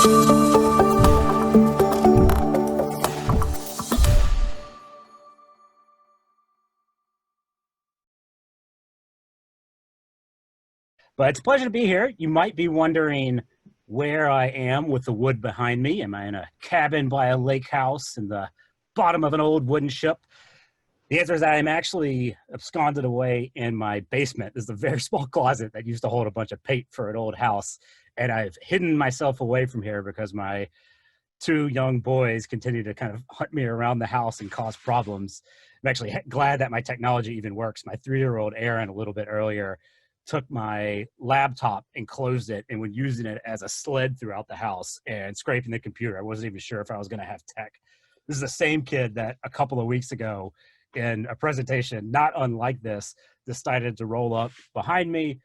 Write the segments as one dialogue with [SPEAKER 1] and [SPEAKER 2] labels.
[SPEAKER 1] But it's a pleasure to be here. You might be wondering where I am with the wood behind me. Am I in a cabin by a lake house in the bottom of an old wooden ship? The answer is that I'm actually absconded away in my basement. This is a very small closet that used to hold a bunch of paint for an old house. And I've hidden myself away from here because my two young boys continue to kind of hunt me around the house and cause problems. I'm actually glad that my technology even works. My 3-year-old Aaron, a little bit earlier, took my laptop and closed it and was using it as a sled throughout the house and scraping the computer. I wasn't even sure if I was going to have tech. This is the same kid that a couple of weeks ago in a presentation, not unlike this, decided to roll up behind me,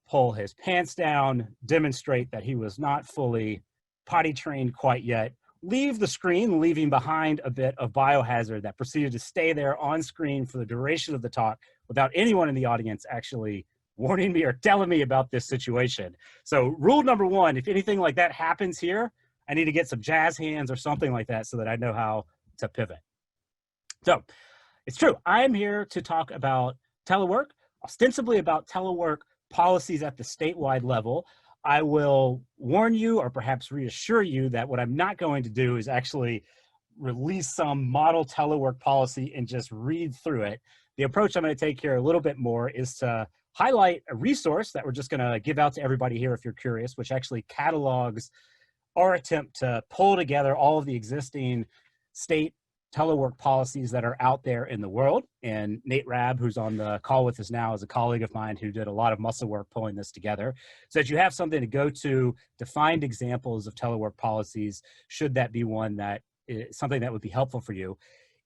[SPEAKER 1] pull his pants down, demonstrate that he was not fully potty trained quite yet, leave the screen, leaving behind a bit of biohazard that proceeded to stay there on screen for the duration of the talk without anyone in the audience actually warning me or telling me about this situation. So rule number one, if anything like that happens here, I need to get some jazz hands or something like that so that I know how to pivot. So it's true, I'm here to talk about telework, ostensibly about telework policies at the statewide level. I will warn you or perhaps reassure you that what I'm not going to do is actually release some model telework policy and just read through it. The approach I'm going to take here a little bit more is to highlight a resource that we're just going to give out to everybody here if you're curious, which actually catalogs our attempt to pull together all of the existing state telework policies that are out there in the world. And Nate Rabb, who's on the call with us now, is a colleague of mine who did a lot of muscle work pulling this together, so that you have something to go to find examples of telework policies, should that be one that is something that would be helpful for you.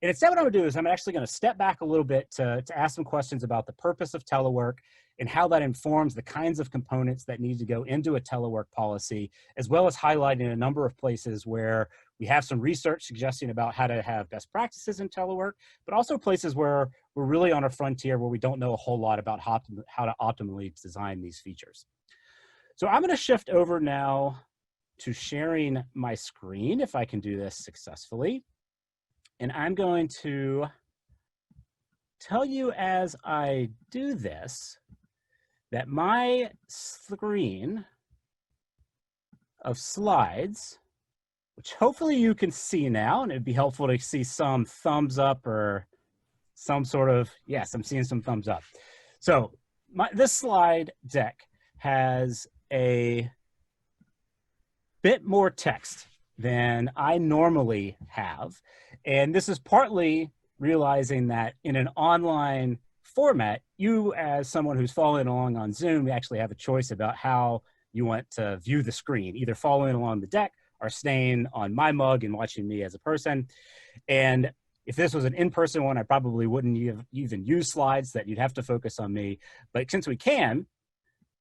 [SPEAKER 1] And instead what I'm gonna do is I'm actually gonna step back a little bit to ask some questions about the purpose of telework and how that informs the kinds of components that need to go into a telework policy, as well as highlighting a number of places where we have some research suggesting about how to have best practices in telework, but also places where we're really on a frontier where we don't know a whole lot about how to optimally design these features. So I'm gonna shift over now to sharing my screen, if I can do this successfully. And I'm going to tell you as I do this that my screen of slides, which hopefully you can see now, and it'd be helpful to see some thumbs up or some sort of, yes, I'm seeing some thumbs up. So this slide deck has a bit more text than I normally have. And this is partly realizing that in an online format, you as someone who's following along on Zoom, you actually have a choice about how you want to view the screen, either following along the deck or staying on my mug and watching me as a person. And if this was an in-person one, I probably wouldn't even use slides, that you'd have to focus on me. But since we can,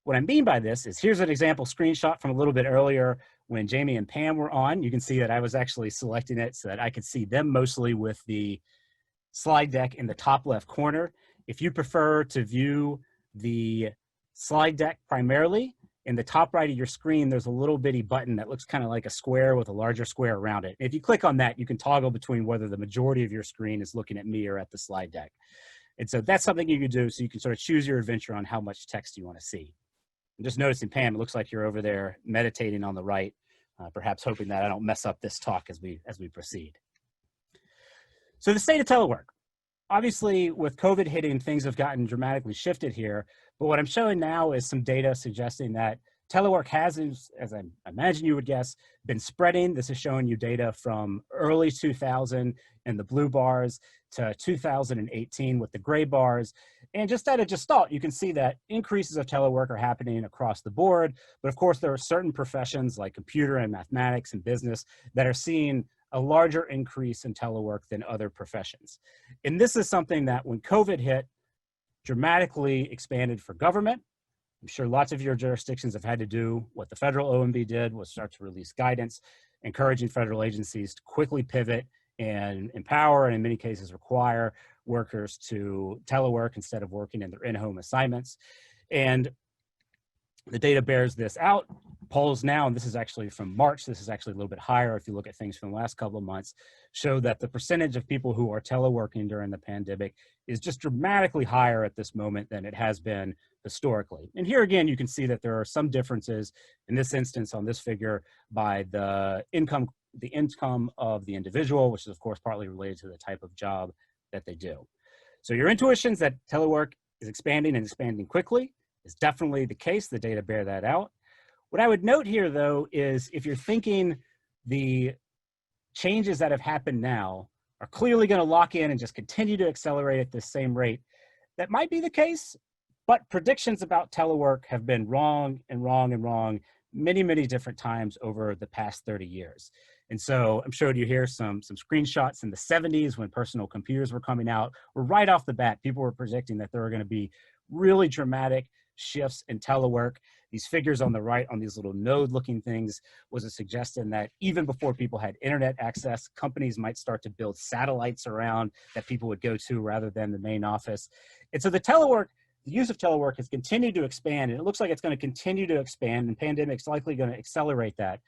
[SPEAKER 1] what I mean by this is here's an example screenshot from a little bit earlier when Jamie and Pam were on. You can see that I was actually selecting it so that I could see them mostly with the slide deck in the top left corner. If you prefer to view the slide deck primarily, in the top right of your screen, there's a little bitty button that looks kind of like a square with a larger square around it. If you click on that, you can toggle between whether the majority of your screen is looking at me or at the slide deck. And so that's something you can do, so you can sort of choose your adventure on how much text you want to see. I'm just noticing, Pam, it looks like you're over there meditating on the right, perhaps hoping that I don't mess up this talk as we proceed. So the state of telework. Obviously, with COVID hitting, things have gotten dramatically shifted here. But what I'm showing now is some data suggesting that telework has, as I imagine you would guess, been spreading. This is showing you data from early 2000 in the blue bars to 2018 with the gray bars. And just at a gestalt, you can see that increases of telework are happening across the board. But of course, there are certain professions like computer and mathematics and business that are seeing a larger increase in telework than other professions. And this is something that when COVID hit, dramatically expanded for government. I'm sure lots of your jurisdictions have had to do what the federal OMB did, was start to release guidance, encouraging federal agencies to quickly pivot and empower, and in many cases require, workers to telework instead of working in their in-home assignments. And the data bears this out. polls now, and this is actually from March, this is actually a little bit higher if you look at things from the last couple of months, show that the percentage of people who are teleworking during the pandemic is just dramatically higher at this moment than it has been historically. And here again, you can see that there are some differences in this instance on this figure by the income of the individual, which is of course partly related to the type of job that they do. So your intuitions that telework is expanding and expanding quickly is definitely the case. The data bear that out. What I would note here, though, is if you're thinking the changes that have happened now are clearly going to lock in and just continue to accelerate at the same rate, that might be the case, but predictions about telework have been wrong and wrong and wrong many, many different times over the past 30 years. And so I'm showing you here some screenshots in the 70s when personal computers were coming out, where right off the bat, people were predicting that there were going to be really dramatic shifts in telework. These figures on the right on these little node looking things was a suggestion that even before people had internet access, companies might start to build satellites around that people would go to rather than the main office. And so the use of telework has continued to expand, and it looks like it's going to continue to expand, and pandemic's likely going to accelerate that.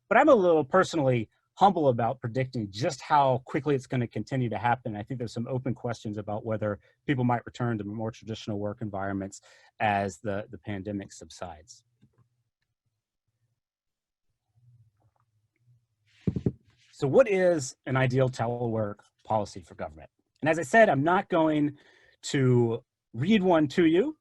[SPEAKER 1] But I'm a little personally humble about predicting just how quickly it's going to continue to happen. I think there's some open questions about whether people might return to more traditional work environments as the pandemic subsides. So what is an ideal telework policy for government? And as I said, I'm not going to read one to you.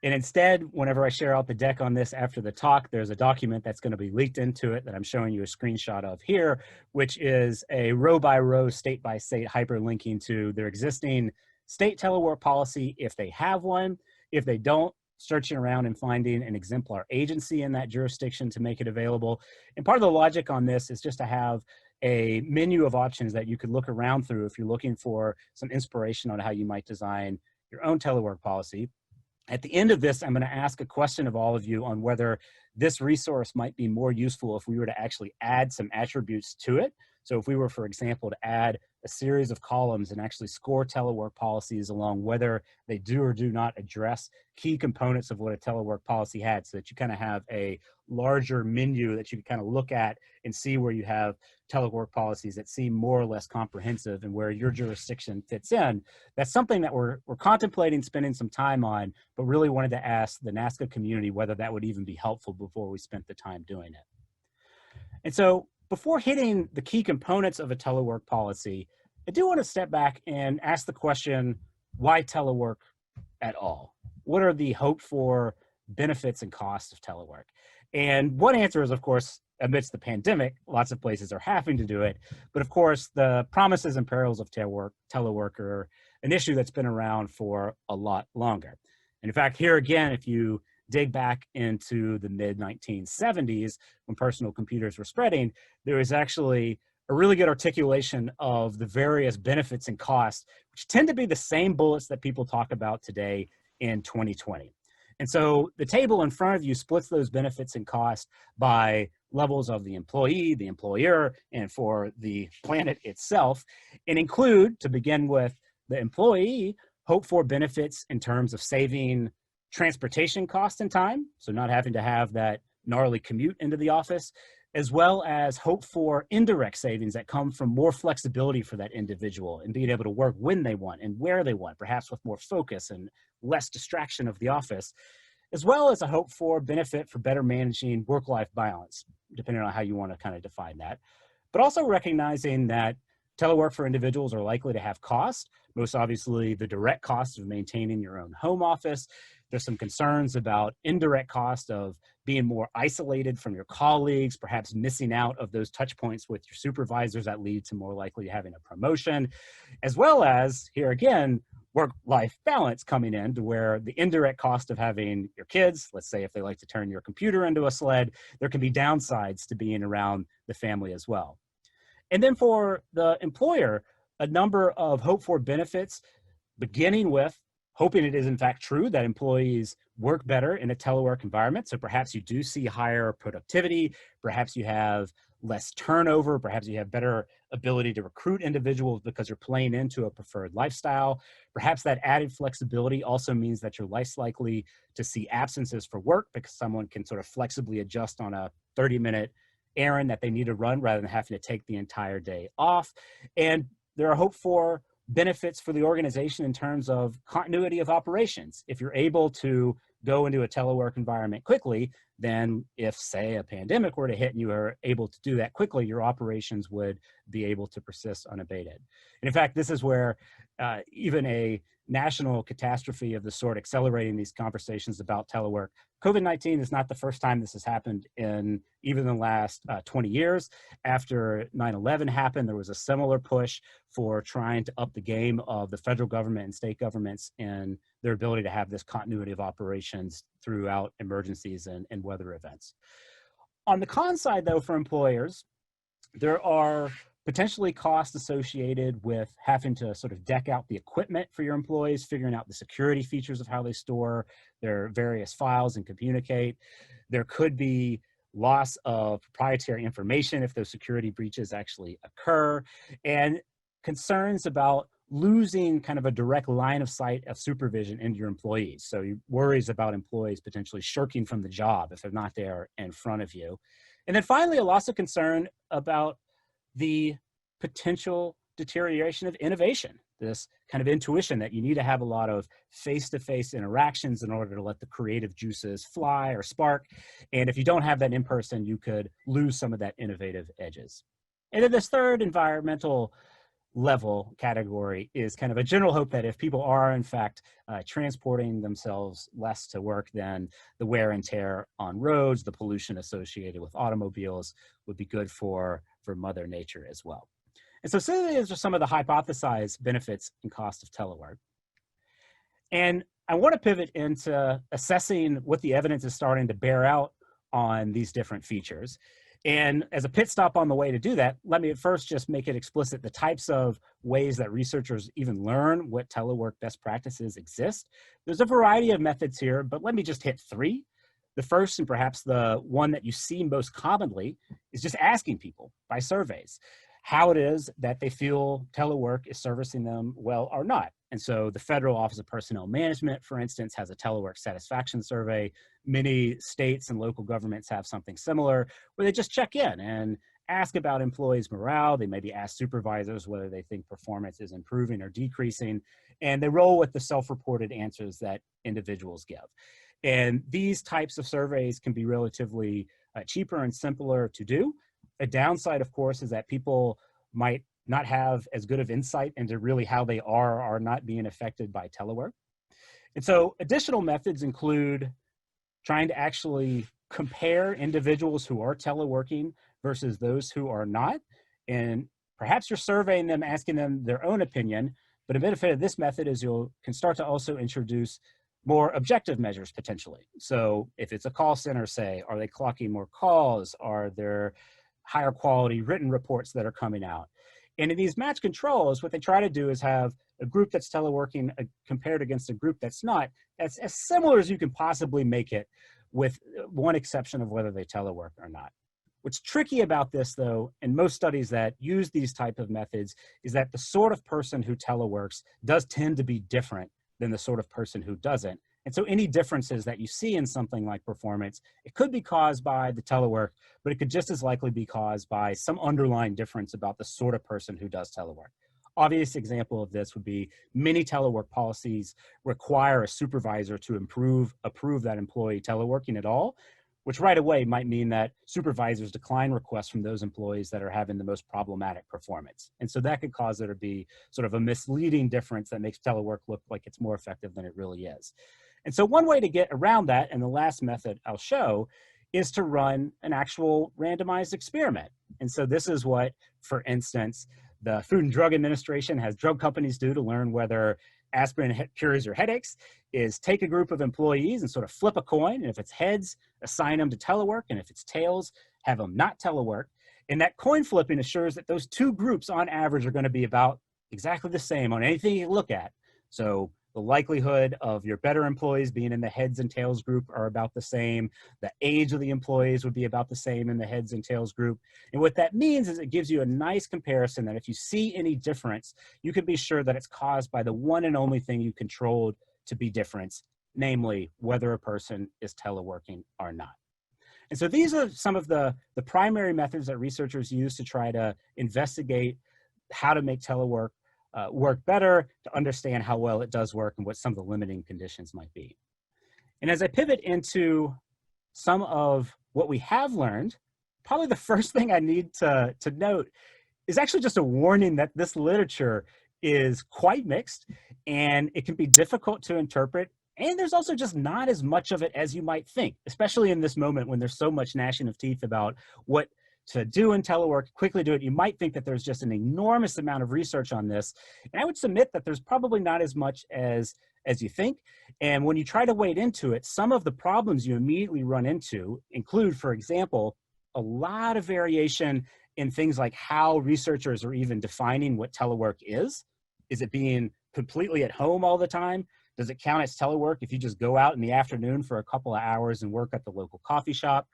[SPEAKER 1] And instead, whenever I share out the deck on this after the talk, there's a document that's going to be leaked into it that I'm showing you a screenshot of here, which is a row by row, state by state hyperlinking to their existing state telework policy if they have one. If they don't, searching around and finding an exemplar agency in that jurisdiction to make it available. And part of the logic on this is just to have a menu of options that you could look around through if you're looking for some inspiration on how you might design your own telework policy. At the end of this, I'm going to ask a question of all of you on whether this resource might be more useful if we were to actually add some attributes to it. So if we were, for example, to add a series of columns and actually score telework policies along whether they do or do not address key components of what a telework policy had, so that you kind of have a larger menu that you can kind of look at and see where you have telework policies that seem more or less comprehensive and where your jurisdiction fits in. That's something that we're contemplating spending some time on, but really wanted to ask the NASCA community whether that would even be helpful before we spent the time doing it. And so before hitting the key components of a telework policy, I do want to step back and ask the question, why telework at all? What are the hoped for benefits and costs of telework? And one answer is, of course, amidst the pandemic, lots of places are having to do it. But of course, the promises and perils of telework are an issue that's been around for a lot longer. And in fact, here again, if you dig back into the mid-1970s, when personal computers were spreading, there was actually a really good articulation of the various benefits and costs, which tend to be the same bullets that people talk about today in 2020. And so the table in front of you splits those benefits and costs by levels of the employee, the employer, and for the planet itself, and include, to begin with, the employee, hope for benefits in terms of saving transportation cost and time, so not having to have that gnarly commute into the office, as well as hope for indirect savings that come from more flexibility for that individual and being able to work when they want and where they want, perhaps with more focus and less distraction of the office, as well as a hope for benefit for better managing work-life balance, depending on how you want to kind of define that. But also recognizing that telework for individuals are likely to have cost, most obviously the direct cost of maintaining your own home office. There's some concerns about indirect cost of being more isolated from your colleagues, perhaps missing out of those touch points with your supervisors that lead to more likely having a promotion, as well as, here again, work-life balance coming in to where the indirect cost of having your kids, let's say if they like to turn your computer into a sled, there can be downsides to being around the family as well. And then for the employer, a number of hoped-for benefits, beginning with hoping it is in fact true that employees work better in a telework environment. So perhaps you do see higher productivity, perhaps you have less turnover, perhaps you have better ability to recruit individuals because you're playing into a preferred lifestyle. Perhaps that added flexibility also means that you're less likely to see absences for work because someone can sort of flexibly adjust on a 30-minute errand that they need to run rather than having to take the entire day off. And there are hoped for benefits for the organization in terms of continuity of operations. If you're able to go into a telework environment quickly, then if, say, a pandemic were to hit and you are able to do that quickly, your operations would be able to persist unabated. And in fact, this is where even a national catastrophe of the sort accelerating these conversations about telework. COVID-19 is not the first time this has happened in even the last 20 years. After 9/11 happened, there was a similar push for trying to up the game of the federal government and state governments in their ability to have this continuity of operations throughout emergencies and weather events. On the con side, though, for employers, there are potentially costs associated with having to sort of deck out the equipment for your employees, figuring out the security features of how they store their various files and communicate. There could be loss of proprietary information if those security breaches actually occur, and concerns about losing kind of a direct line of sight of supervision into your employees. So worries about employees potentially shirking from the job if they're not there in front of you. And then finally, a loss of concern about the potential deterioration of innovation, this kind of intuition that you need to have a lot of face-to-face interactions in order to let the creative juices fly or spark. And if you don't have that in person, you could lose some of that innovative edges. And then this third environmental level category is kind of a general hope that if people are in fact transporting themselves less to work, then the wear and tear on roads, the pollution associated with automobiles would be good for Mother Nature as well. And so these are some of the hypothesized benefits and cost of telework. And I want to pivot into assessing what the evidence is starting to bear out on these different features. And as a pit stop on the way to do that, let me at first just make it explicit the types of ways that researchers even learn what telework best practices exist. There's a variety of methods here, but let me just hit three. The first, and perhaps the one that you see most commonly, is just asking people by surveys how it is that they feel telework is servicing them well or not. And so the Federal Office of Personnel Management, for instance, has a telework satisfaction survey. Many states and local governments have something similar where they just check in and ask about employees' morale. They maybe ask supervisors whether they think performance is improving or decreasing, and they roll with the self-reported answers that individuals give. And these types of surveys can be relatively cheaper and simpler to do. A downside, of course, is that people might not have as good of insight into really how they are or not being affected by telework. And so additional methods include trying to actually compare individuals who are teleworking versus those who are not. And perhaps you're surveying them, asking them their own opinion, but a benefit of this method is you can start to also introduce more objective measures potentially. So if it's a call center, say, are they clocking more calls? Are there higher quality written reports that are coming out? And in these match controls, what they try to do is have a group that's teleworking compared against a group that's not, that's as similar as you can possibly make it, with one exception of whether they telework or not. What's tricky about this, though, in most studies that use these type of methods, is that the sort of person who teleworks does tend to be different than the sort of person who doesn't. And so any differences that you see in something like performance, it could be caused by the telework, but it could just as likely be caused by some underlying difference about the sort of person who does telework. Obvious example of this would be many telework policies require a supervisor to approve that employee teleworking at all, which right away might mean that supervisors decline requests from those employees that are having the most problematic performance. And so that could cause there to be sort of a misleading difference that makes telework look like it's more effective than it really is. And so one way to get around that, and the last method I'll show, is to run an actual randomized experiment. And so this is what, for instance, the Food and Drug Administration has drug companies do to learn whether aspirin cures your headaches, is take a group of employees and sort of flip a coin. And if it's heads, assign them to telework. And if it's tails, have them not telework. And that coin flipping assures that those two groups on average are going to be about exactly the same on anything you look at. So The likelihood of your better employees being in the heads and tails group are about the same. The age of the employees would be about the same in the heads and tails group. And what that means is it gives you a nice comparison that if you see any difference, you can be sure that it's caused by the one and only thing you controlled to be different, namely whether a person is teleworking or not. And so these are some of the primary methods that researchers use to try to investigate how to make telework work better, to understand how well it does work and what some of the limiting conditions might be. And as I pivot into some of what we have learned, probably the first thing I need to note is actually just a warning that this literature is quite mixed and it can be difficult to interpret. And there's also just not as much of it as you might think, especially in this moment when there's so much gnashing of teeth about what to do in telework, quickly do it. You might think that there's just an enormous amount of research on this. And I would submit that there's probably not as much as you think. And when you try to wade into it, some of the problems you immediately run into include, for example, a lot of variation in things like how researchers are even defining what telework is. Is it being completely at home all the time? Does it count as telework if you just go out in the afternoon for a couple of hours and work at the local coffee shop?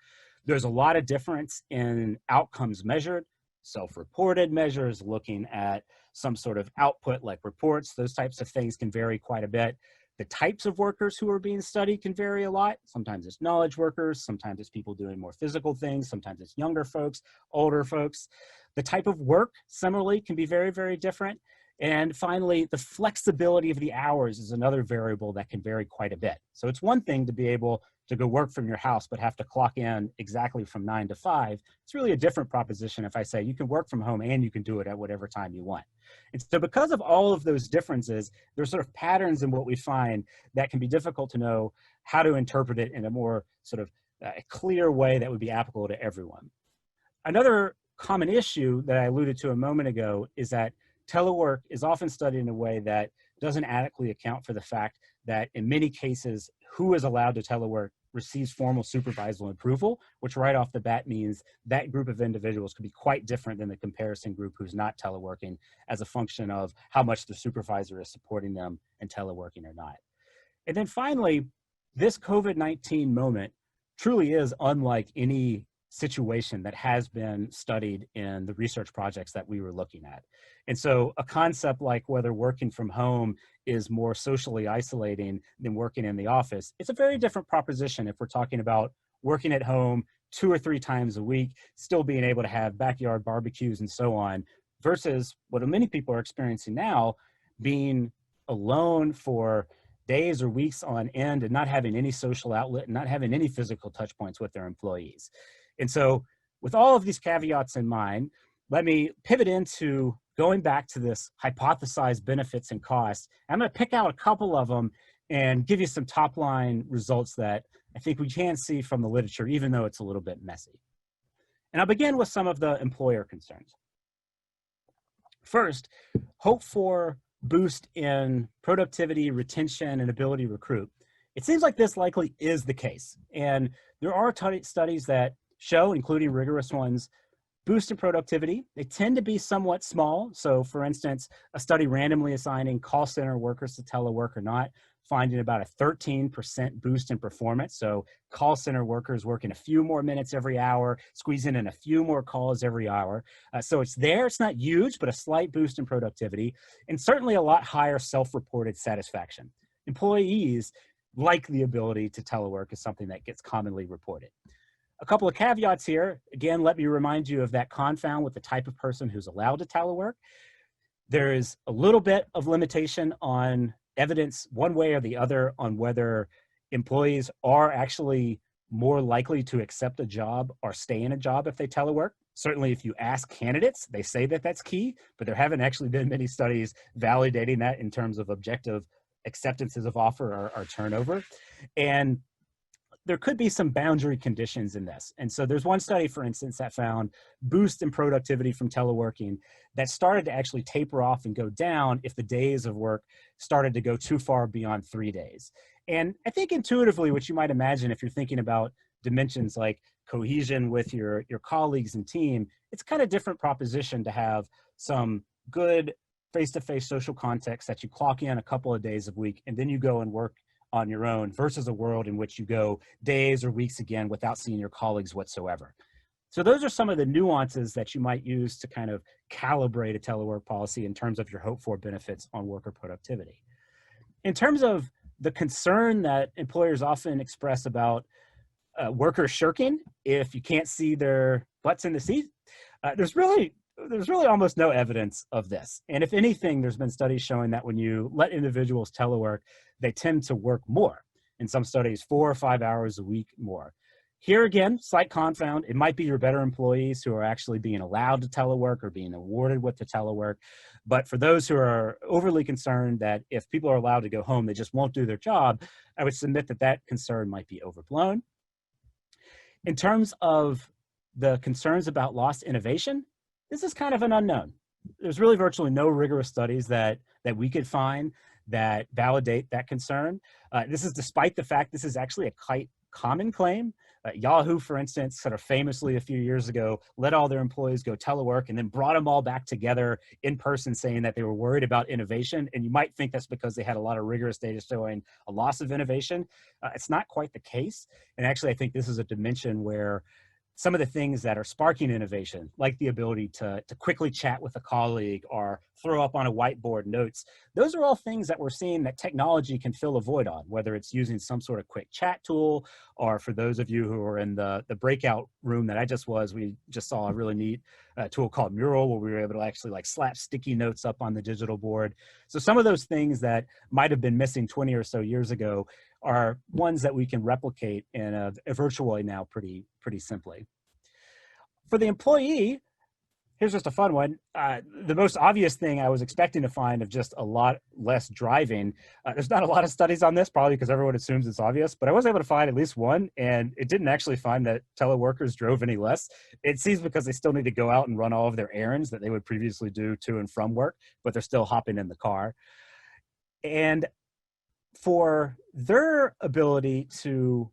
[SPEAKER 1] There's a lot of difference in outcomes measured, self-reported measures, looking at some sort of output like reports. Those types of things can vary quite a bit. The types of workers who are being studied can vary a lot. Sometimes it's knowledge workers, sometimes it's people doing more physical things, sometimes it's younger folks, older folks. The type of work, similarly, can be very, very different. And finally, the flexibility of the hours is another variable that can vary quite a bit. So it's one thing to be able to go work from your house, but have to clock in exactly from 9 to 5. It's really a different proposition if I say you can work from home and you can do it at whatever time you want. And so because of all of those differences, there's sort of patterns in what we find that can be difficult to know how to interpret it in a more sort of clear way that would be applicable to everyone. Another common issue that I alluded to a moment ago is that telework is often studied in a way that doesn't adequately account for the fact that in many cases, who is allowed to telework receives formal supervisor approval, which right off the bat means that group of individuals could be quite different than the comparison group who's not teleworking as a function of how much the supervisor is supporting them in teleworking or not. And then finally, this COVID-19 moment truly is unlike any situation that has been studied in the research projects that we were looking at. And so a concept like whether working from home is more socially isolating than working in the office, it's a very different proposition if we're talking about working at home 2 or 3 times a week, still being able to have backyard barbecues and so on, versus what many people are experiencing now, being alone for days or weeks on end and not having any social outlet and not having any physical touch points with their employees. And so with all of these caveats in mind, let me pivot into going back to this hypothesized benefits and costs. I'm going to pick out a couple of them and give you some top line results that I think we can see from the literature, even though it's a little bit messy. And I'll begin with some of the employer concerns. First, hope for boost in productivity, retention, and ability to recruit. It seems like this likely is the case. And there are studies that show, including rigorous ones, boost in productivity. They tend to be somewhat small. So for instance, a study randomly assigning call center workers to telework or not, finding about a 13% boost in performance. So call center workers working a few more minutes every hour, squeezing in a few more calls every hour. So it's there, it's not huge, but a slight boost in productivity, and certainly a lot higher self-reported satisfaction. Employees like the ability to telework is something that gets commonly reported. A couple of caveats here. Again, let me remind you of that confound with the type of person who's allowed to telework. There is a little bit of limitation on evidence one way or the other on whether employees are actually more likely to accept a job or stay in a job if they telework. Certainly, if you ask candidates, they say that that's key, but there haven't actually been many studies validating that in terms of objective acceptances of offer or turnover. And there could be some boundary conditions in this. And so there's one study, for instance, that found boost in productivity from teleworking that started to actually taper off and go down if the days of work started to go too far beyond 3 days. And I think intuitively, what you might imagine if you're thinking about dimensions like cohesion with your colleagues and team, it's kind of different proposition to have some good face-to-face social context that you clock in a couple of days a week and then you go and work on your own versus a world in which you go days or weeks again without seeing your colleagues whatsoever. So those are some of the nuances that you might use to kind of calibrate a telework policy in terms of your hoped for benefits on worker productivity. In terms of the concern that employers often express about workers shirking if you can't see their butts in the seat, there's really almost no evidence of this. And if anything, there's been studies showing that when you let individuals telework, they tend to work more. In some studies, 4 or 5 hours a week more. Here again, slight confound. It might be your better employees who are actually being allowed to telework or being awarded with the telework. But for those who are overly concerned that if people are allowed to go home, they just won't do their job, I would submit that that concern might be overblown. In terms of the concerns about lost innovation, this is kind of an unknown. There's really virtually no rigorous studies that we could find that validate that concern. This is despite the fact this is actually a quite common claim. Yahoo, for instance, sort of famously a few years ago, let all their employees go telework and then brought them all back together in person saying that they were worried about innovation. And you might think that's because they had a lot of rigorous data showing a loss of innovation. It's not quite the case. And actually, I think this is a dimension where some of the things that are sparking innovation, like the ability to quickly chat with a colleague or throw up on a whiteboard notes, those are all things that we're seeing that technology can fill a void on, whether it's using some sort of quick chat tool, or for those of you who are in the breakout room that I just was, we just saw a really neat tool called Mural, where we were able to actually like slap sticky notes up on the digital board. So some of those things that might have been missing 20 or so years ago are ones that we can replicate in a virtual way now pretty simply. For the employee, here's just a fun one. The most obvious thing I was expecting to find of just a lot less driving. There's not a lot of studies on this, probably because everyone assumes it's obvious, but I was able to find at least one, and it didn't actually find that teleworkers drove any less. It seems because they still need to go out and run all of their errands that they would previously do to and from work, but they're still hopping in the car. And for their ability to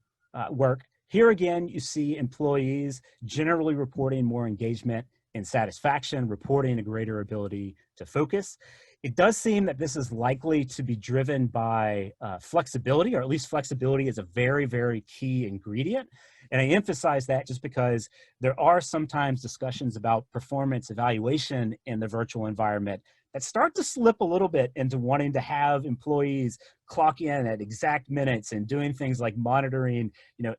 [SPEAKER 1] work, here again, you see employees generally reporting more engagement and satisfaction, reporting a greater ability to focus. It does seem that this is likely to be driven by flexibility, or at least flexibility is a very, very key ingredient. And I emphasize that just because there are sometimes discussions about performance evaluation in the virtual environment that start to slip a little bit into wanting to have employees clock in at exact minutes and doing things like monitoring,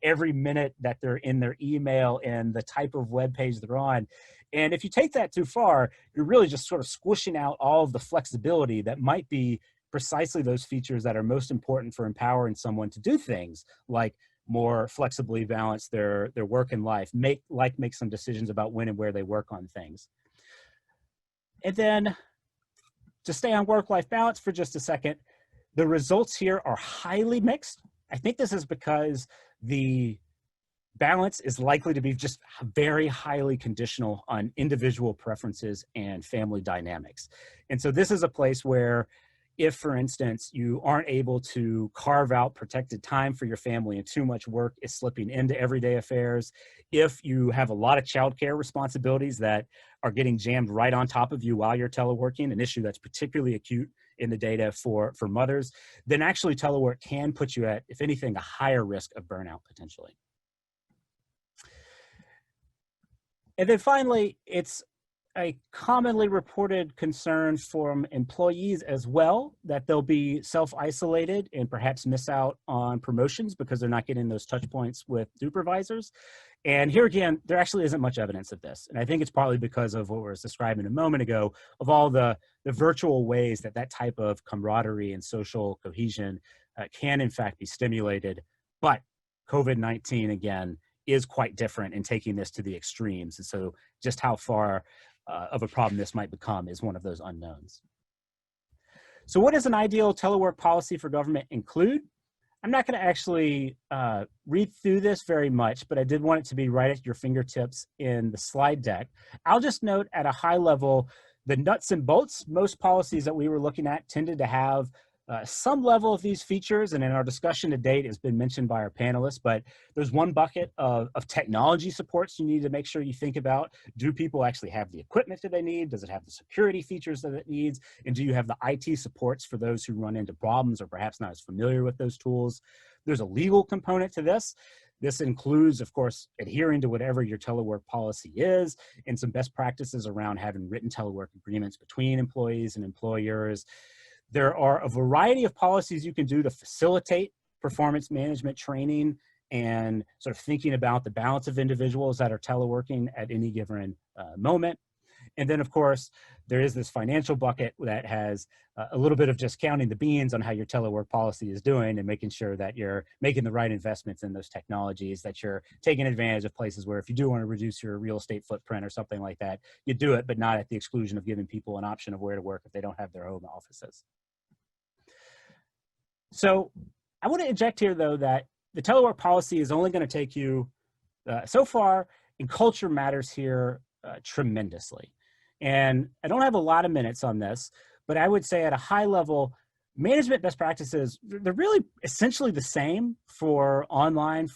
[SPEAKER 1] every minute that they're in their email and the type of web page they're on. And if you take that too far, you're really just sort of squishing out all of the flexibility that might be precisely those features that are most important for empowering someone to do things like more flexibly balance their work and life, make some decisions about when and where they work on things. And then to stay on work-life balance for just a second, the results here are highly mixed. I think this is because the balance is likely to be just very highly conditional on individual preferences and family dynamics. And so this is a place where if, for instance, you aren't able to carve out protected time for your family and too much work is slipping into everyday affairs, if you have a lot of childcare responsibilities that are getting jammed right on top of you while you're teleworking, an issue that's particularly acute in the data for mothers, then actually telework can put you at, if anything, a higher risk of burnout potentially. And then finally, it's a commonly reported concern from employees as well that they'll be self-isolated and perhaps miss out on promotions because they're not getting those touch points with supervisors. And here again, there actually isn't much evidence of this. And I think it's partly because of what we were describing a moment ago of all the virtual ways that type of camaraderie and social cohesion can in fact be stimulated. But COVID-19, again, is quite different in taking this to the extremes. And so just how far of a problem this might become is one of those unknowns. So what does an ideal telework policy for government include? I'm not going to actually read through this very much, but I did want it to be right at your fingertips in the slide deck. I'll just note at a high level, the nuts and bolts, most policies that we were looking at tended to have some level of these features, and in our discussion to date has been mentioned by our panelists, but there's one bucket of technology supports you need to make sure you think about. Do people actually have the equipment that they need? Does it have the security features that it needs? And do you have the IT supports for those who run into problems or perhaps not as familiar with those tools? There's a legal component to this. This includes, of course, adhering to whatever your telework policy is and some best practices around having written telework agreements between employees and employers. There are a variety of policies you can do to facilitate performance management training and sort of thinking about the balance of individuals that are teleworking at any given moment. And then, of course, there is this financial bucket that has a little bit of just counting the beans on how your telework policy is doing and making sure that you're making the right investments in those technologies, that you're taking advantage of places where if you do want to reduce your real estate footprint or something like that, you do it, but not at the exclusion of giving people an option of where to work if they don't have their home offices. So I want to inject here, though, that the telework policy is only going to take you so far, and culture matters here tremendously. And I don't have a lot of minutes on this, but I would say at a high level, management best practices, they're really essentially the same for online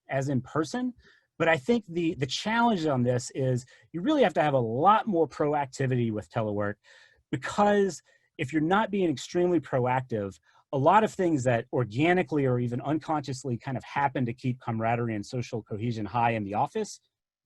[SPEAKER 1] as in person. But I think the challenge on this is you really have to have a lot more proactivity with telework, because if you're not being extremely proactive, a lot of things that organically or even unconsciously kind of happen to keep camaraderie and social cohesion high in the office,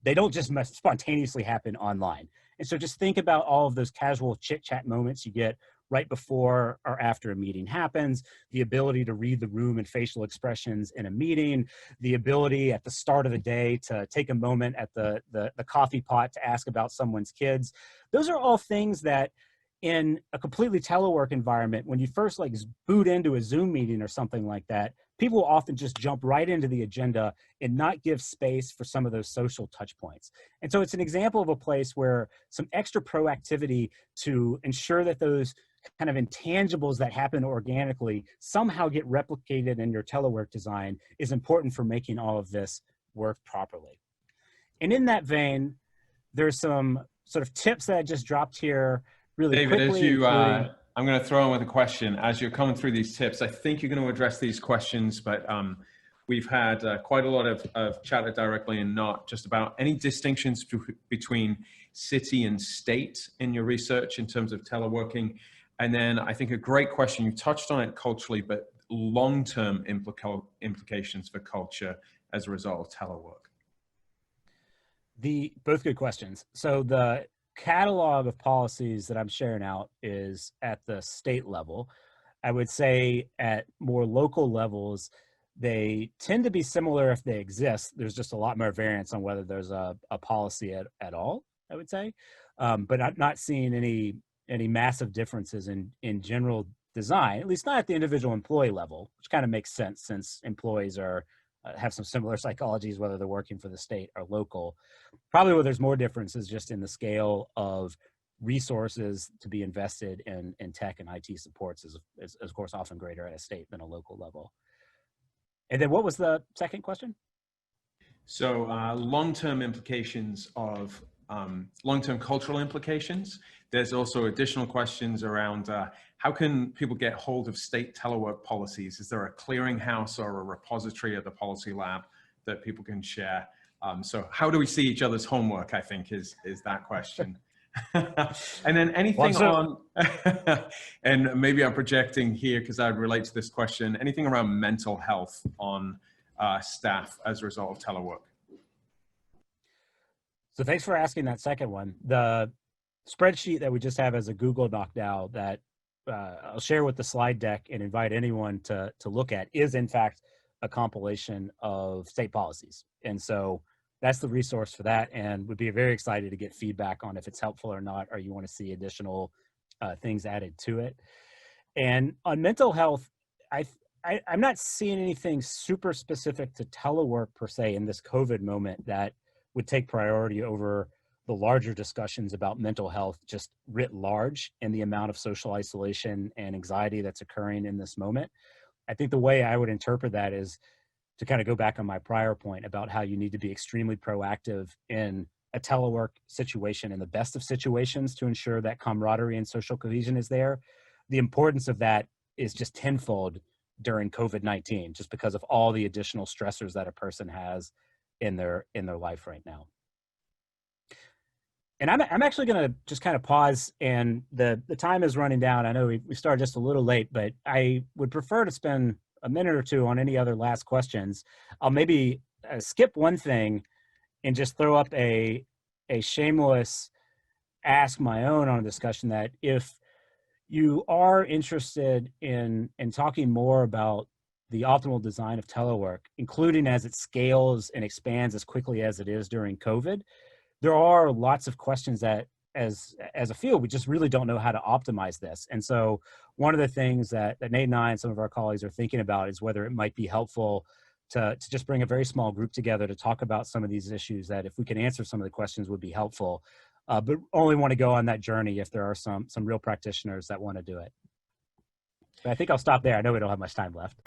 [SPEAKER 1] they don't just spontaneously happen online. And so just think about all of those casual chit-chat moments you get right before or after a meeting happens, the ability to read the room and facial expressions in a meeting, the ability at the start of the day to take a moment at the coffee pot to ask about someone's kids. Those are all things that in a completely telework environment, when you first like boot into a Zoom meeting or something like that, people will often just jump right into the agenda and not give space for some of those social touch points. And so it's an example of a place where some extra proactivity to ensure that those kind of intangibles that happen organically somehow get replicated in your telework design is important for making all of this work properly. And in that vein, there's some sort of tips that I just dropped here really
[SPEAKER 2] David,
[SPEAKER 1] quickly.
[SPEAKER 2] as you, I'm going to throw in with a question. As you're coming through these tips, I think you're going to address these questions, but we've had quite a lot of chatter directly and not just about any distinctions between city and state in your research in terms of teleworking. And then I think a great question, you touched on it culturally, but long-term implications for culture as a result of telework.
[SPEAKER 1] Both good questions. So the catalog of policies that I'm sharing out is at the state level. I would say at more local levels, they tend to be similar if they exist. There's just a lot more variance on whether there's a policy at all, I would say. But I'm not seeing any massive differences in general design, at least not at the individual employee level, which kind of makes sense since employees have some similar psychologies, whether they're working for the state or local. Probably where there's more difference is just in the scale of resources to be invested in tech and IT supports is of course often greater at a state than a local level. And then what was the second question?
[SPEAKER 2] So long-term implications of long-term cultural implications. There's also additional questions around how can people get hold of state telework policies? Is there a clearinghouse or a repository at the Policy Lab that people can share? So how do we see each other's homework, I think is that question. And then anything on, and maybe I'm projecting here because I would relate to this question, anything around mental health on staff as a result of telework?
[SPEAKER 1] So thanks for asking that second one. The spreadsheet that we just have as a Google Doc now that I'll share with the slide deck and invite anyone to look at is in fact a compilation of state policies. And so that's the resource for that, and would be very excited to get feedback on if it's helpful or not, or you want to see additional things added to it. And on mental health, I'm not seeing anything super specific to telework per se in this COVID moment that would take priority over the larger discussions about mental health just writ large and the amount of social isolation and anxiety that's occurring in this moment. I think the way I would interpret that is to kind of go back on my prior point about how you need to be extremely proactive in a telework situation in the best of situations to ensure that camaraderie and social cohesion is there. The importance of that is just tenfold during COVID-19, just because of all the additional stressors that a person has in their life right now. And I'm actually going to just kind of pause, and the time is running down. I know we started just a little late, but I would prefer to spend a minute or two on any other last questions. I'll maybe skip one thing and just throw up a shameless ask my own on a discussion, that if you are interested in talking more about the optimal design of telework, including as it scales and expands as quickly as it is during COVID, there are lots of questions that as a field, we just really don't know how to optimize this. And so one of the things that Nate and I and some of our colleagues are thinking about is whether it might be helpful to just bring a very small group together to talk about some of these issues, that if we can answer some of the questions would be helpful, but only want to go on that journey if there are some real practitioners that want to do it. But I think I'll stop there. I know we don't have much time left.